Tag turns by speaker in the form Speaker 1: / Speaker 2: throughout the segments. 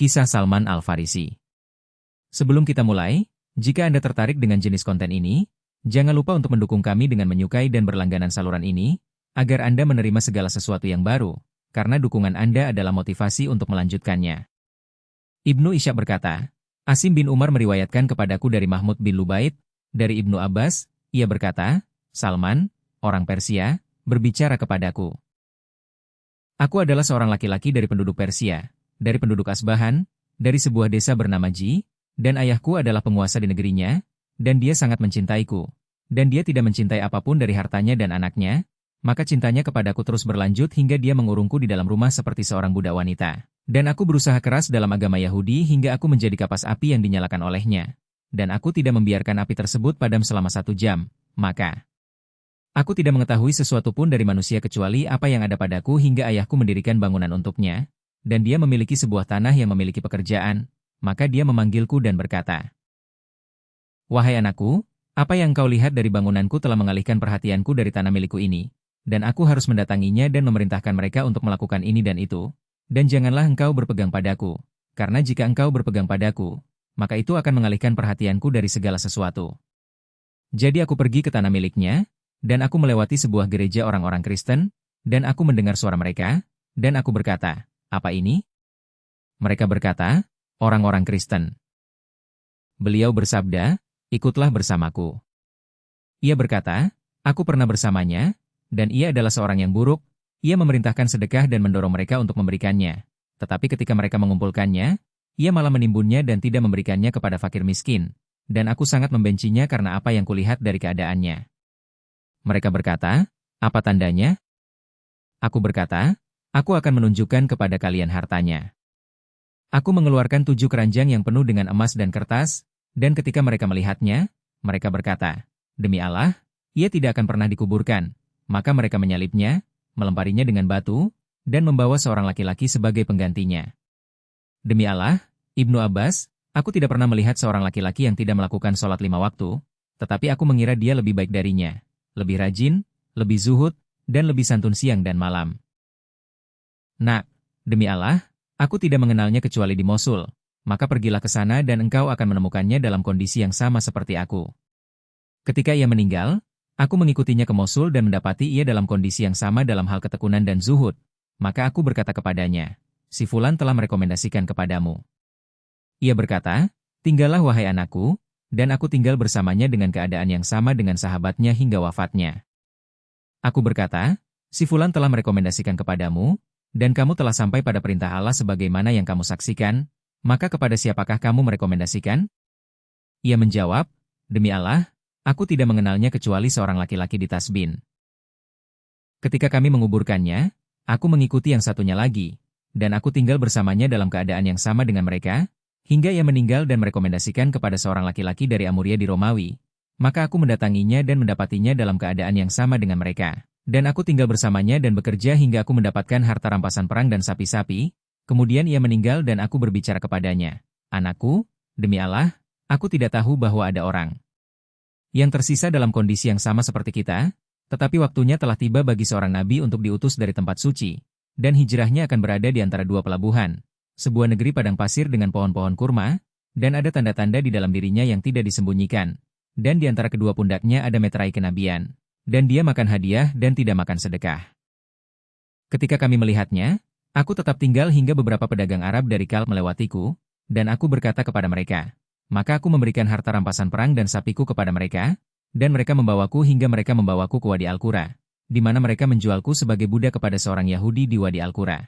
Speaker 1: Kisah Salman Al-Farisi. Sebelum kita mulai, jika Anda tertarik dengan jenis konten ini, jangan lupa untuk mendukung kami dengan menyukai dan berlangganan saluran ini, agar Anda menerima segala sesuatu yang baru, karena dukungan Anda adalah motivasi untuk melanjutkannya. Ibnu Ishaq berkata, Asim bin Umar meriwayatkan kepadaku dari Mahmud bin Lubaid, dari Ibnu Abbas, ia berkata, Salman, orang Persia, berbicara kepadaku. Aku adalah seorang laki-laki dari penduduk Persia, dari penduduk Asbahan, dari sebuah desa bernama Ji, dan ayahku adalah penguasa di negerinya, dan dia sangat mencintaiku, dan dia tidak mencintai apapun dari hartanya dan anaknya, maka cintanya kepadaku terus berlanjut hingga dia mengurungku di dalam rumah seperti seorang budak wanita. Dan aku berusaha keras dalam agama Yahudi hingga aku menjadi kapas api yang dinyalakan olehnya. Dan aku tidak membiarkan api tersebut padam selama 1 jam, maka aku tidak mengetahui sesuatu pun dari manusia kecuali apa yang ada padaku hingga ayahku mendirikan bangunan untuknya, dan dia memiliki sebuah tanah yang memiliki pekerjaan, maka dia memanggilku dan berkata, Wahai anakku, apa yang kau lihat dari bangunanku telah mengalihkan perhatianku dari tanah milikku ini, dan aku harus mendatanginya dan memerintahkan mereka untuk melakukan ini dan itu, dan janganlah engkau berpegang padaku, karena jika engkau berpegang padaku, maka itu akan mengalihkan perhatianku dari segala sesuatu. Jadi aku pergi ke tanah miliknya, dan aku melewati sebuah gereja orang-orang Kristen, dan aku mendengar suara mereka, dan aku berkata, apa ini? Mereka berkata, orang-orang Kristen. Beliau bersabda, ikutlah bersamaku. Ia berkata, aku pernah bersamanya, dan ia adalah seorang yang buruk, ia memerintahkan sedekah dan mendorong mereka untuk memberikannya. Tetapi ketika mereka mengumpulkannya, ia malah menimbunnya dan tidak memberikannya kepada fakir miskin, dan aku sangat membencinya karena apa yang kulihat dari keadaannya. Mereka berkata, apa tandanya? Aku berkata, aku akan menunjukkan kepada kalian hartanya. Aku mengeluarkan 7 keranjang yang penuh dengan emas dan kertas, dan ketika mereka melihatnya, mereka berkata, demi Allah, ia tidak akan pernah dikuburkan. Maka mereka menyalibnya, melemparinya dengan batu, dan membawa seorang laki-laki sebagai penggantinya. Demi Allah, Ibnu Abbas, aku tidak pernah melihat seorang laki-laki yang tidak melakukan sholat 5 waktu, tetapi aku mengira dia lebih baik darinya, lebih rajin, lebih zuhud, dan lebih santun siang dan malam. Nak, demi Allah, aku tidak mengenalnya kecuali di Mosul, maka pergilah ke sana dan engkau akan menemukannya dalam kondisi yang sama seperti aku. Ketika ia meninggal, aku mengikutinya ke Mosul dan mendapati ia dalam kondisi yang sama dalam hal ketekunan dan zuhud, maka aku berkata kepadanya, si Fulan telah merekomendasikan kepadamu. Ia berkata, tinggallah wahai anakku, dan aku tinggal bersamanya dengan keadaan yang sama dengan sahabatnya hingga wafatnya. Aku berkata, si Fulan telah merekomendasikan kepadamu, dan kamu telah sampai pada perintah Allah sebagaimana yang kamu saksikan, maka kepada siapakah kamu merekomendasikan? Ia menjawab, demi Allah, aku tidak mengenalnya kecuali seorang laki-laki di Tasbin. Ketika kami menguburkannya, aku mengikuti yang satunya lagi, dan aku tinggal bersamanya dalam keadaan yang sama dengan mereka, hingga ia meninggal dan merekomendasikan kepada seorang laki-laki dari Amuria di Romawi, maka aku mendatanginya dan mendapatinya dalam keadaan yang sama dengan mereka. Dan aku tinggal bersamanya dan bekerja hingga aku mendapatkan harta rampasan perang dan sapi-sapi, kemudian ia meninggal dan aku berbicara kepadanya, anakku, demi Allah, aku tidak tahu bahwa ada orang yang tersisa dalam kondisi yang sama seperti kita, tetapi waktunya telah tiba bagi seorang nabi untuk diutus dari tempat suci, dan hijrahnya akan berada di antara 2 pelabuhan, sebuah negeri padang pasir dengan pohon-pohon kurma, dan ada tanda-tanda di dalam dirinya yang tidak disembunyikan, dan di antara kedua pundaknya ada meterai kenabian. Dan dia makan hadiah dan tidak makan sedekah. Ketika kami melihatnya, aku tetap tinggal hingga beberapa pedagang Arab dari Kal melewatiku, dan aku berkata kepada mereka, maka aku memberikan harta rampasan perang dan sapiku kepada mereka, dan mereka membawaku hingga mereka membawaku ke Wadi Al-Qura, di mana mereka menjualku sebagai budak kepada seorang Yahudi di Wadi Al-Qura.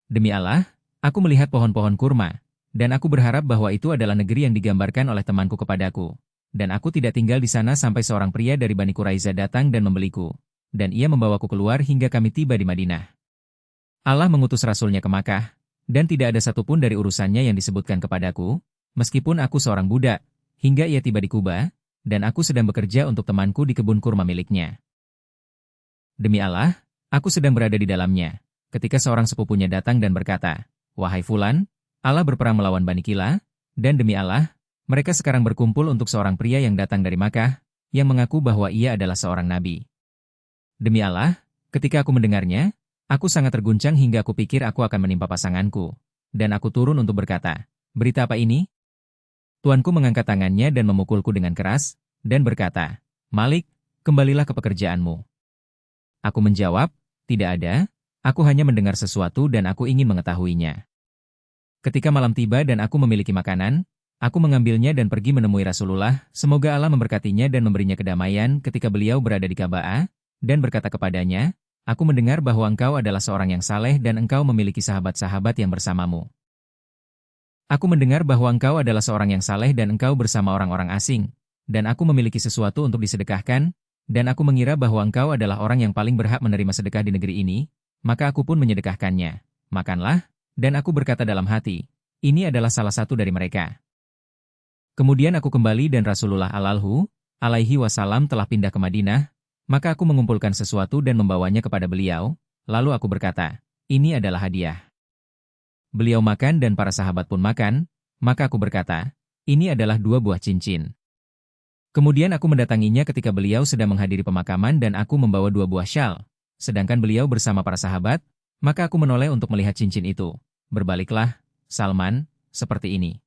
Speaker 1: Demi Allah, aku melihat pohon-pohon kurma, dan aku berharap bahwa itu adalah negeri yang digambarkan oleh temanku kepadaku. Dan aku tidak tinggal di sana sampai seorang pria dari Bani Quraiza datang dan membeliku, dan ia membawaku keluar hingga kami tiba di Madinah. Allah mengutus Rasulnya ke Makkah, dan tidak ada satupun dari urusannya yang disebutkan kepadaku, meskipun aku seorang budak, hingga ia tiba di Kuba, dan aku sedang bekerja untuk temanku di kebun kurma miliknya. Demi Allah, aku sedang berada di dalamnya, ketika seorang sepupunya datang dan berkata, wahai Fulan, Allah berperang melawan Bani Kila, dan demi Allah, mereka sekarang berkumpul untuk seorang pria yang datang dari Makkah, yang mengaku bahwa ia adalah seorang nabi. Demi Allah, ketika aku mendengarnya, aku sangat terguncang hingga aku pikir aku akan menimpa pasanganku. dan aku turun untuk berkata, "Berita apa ini?" Tuanku mengangkat tangannya dan memukulku dengan keras, dan berkata, "Malik, kembalilah ke pekerjaanmu." Aku menjawab, "Tidak ada, aku hanya mendengar sesuatu dan aku ingin mengetahuinya." Ketika malam tiba dan aku memiliki makanan, aku mengambilnya dan pergi menemui Rasulullah, semoga Allah memberkatinya dan memberinya kedamaian ketika beliau berada di Ka'bah, dan berkata kepadanya, "Aku mendengar bahwa engkau adalah seorang yang saleh dan engkau memiliki sahabat-sahabat yang bersamamu. Aku mendengar bahwa engkau adalah seorang yang saleh dan engkau bersama orang-orang asing, dan aku memiliki sesuatu untuk disedekahkan, dan aku mengira bahwa engkau adalah orang yang paling berhak menerima sedekah di negeri ini, maka aku pun menyedekahkannya. Makanlah." Dan aku berkata dalam hati, "Ini adalah salah satu dari mereka." Kemudian aku kembali dan Rasulullah alaihi wasallam telah pindah ke Madinah, maka aku mengumpulkan sesuatu dan membawanya kepada beliau, lalu aku berkata, "Ini adalah hadiah." Beliau makan dan para sahabat pun makan, maka aku berkata, "Ini adalah 2 buah cincin." Kemudian aku mendatanginya ketika beliau sedang menghadiri pemakaman dan aku membawa 2 buah syal, sedangkan beliau bersama para sahabat, maka aku menoleh untuk melihat cincin itu. "Berbaliklah, Salman, seperti ini."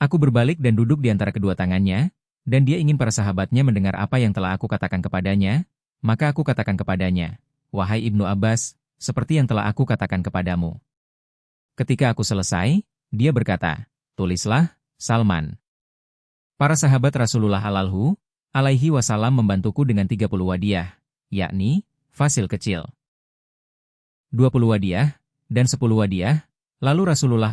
Speaker 1: Aku berbalik dan duduk di antara kedua tangannya, dan dia ingin para sahabatnya mendengar apa yang telah aku katakan kepadanya, maka aku katakan kepadanya, "Wahai Ibnu Abbas, seperti yang telah aku katakan kepadamu." Ketika aku selesai, dia berkata, "Tulislah, Salman." Para sahabat Rasulullah alaihi wasallam membantuku dengan 30 wadiah, yakni, fasil kecil, 20 wadiah, dan 10 wadiah. Lalu Rasulullah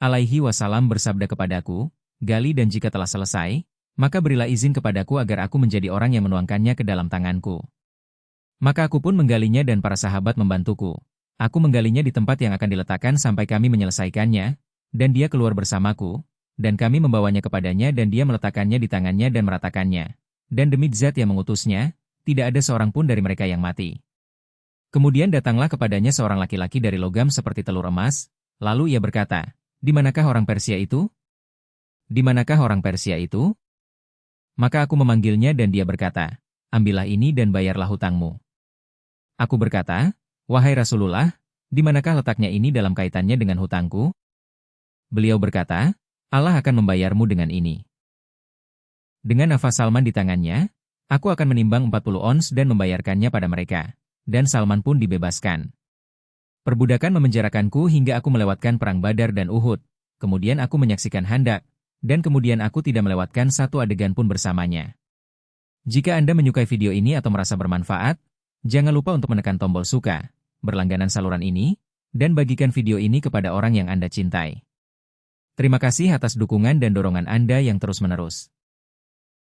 Speaker 1: alaihi wasallam bersabda kepadaku, "Gali dan jika telah selesai, maka berilah izin kepadaku agar aku menjadi orang yang menuangkannya ke dalam tanganku." Maka aku pun menggalinya dan para sahabat membantuku. Aku menggalinya di tempat yang akan diletakkan sampai kami menyelesaikannya, dan dia keluar bersamaku, dan kami membawanya kepadanya dan dia meletakkannya di tangannya dan meratakannya. Dan demi Zat yang mengutusnya, tidak ada seorang pun dari mereka yang mati. Kemudian datanglah kepadanya seorang laki-laki dari logam seperti telur emas, lalu ia berkata, "Di manakah orang Persia itu? Di manakah orang Persia itu?" Maka aku memanggilnya dan dia berkata, "Ambillah ini dan bayarlah hutangmu." Aku berkata, "Wahai Rasulullah, di manakah letaknya ini dalam kaitannya dengan hutangku?" Beliau berkata, "Allah akan membayarmu dengan ini." Dengan nafas Salman di tangannya, aku akan menimbang 40 ons dan membayarkannya pada mereka. Dan Salman pun dibebaskan. Perbudakan memenjarakanku hingga aku melewatkan perang Badar dan Uhud, kemudian aku menyaksikan Handak, dan kemudian aku tidak melewatkan satu adegan pun bersamanya. Jika Anda menyukai video ini atau merasa bermanfaat, jangan lupa untuk menekan tombol suka, berlangganan saluran ini, dan bagikan video ini kepada orang yang Anda cintai. Terima kasih atas dukungan dan dorongan Anda yang terus-menerus.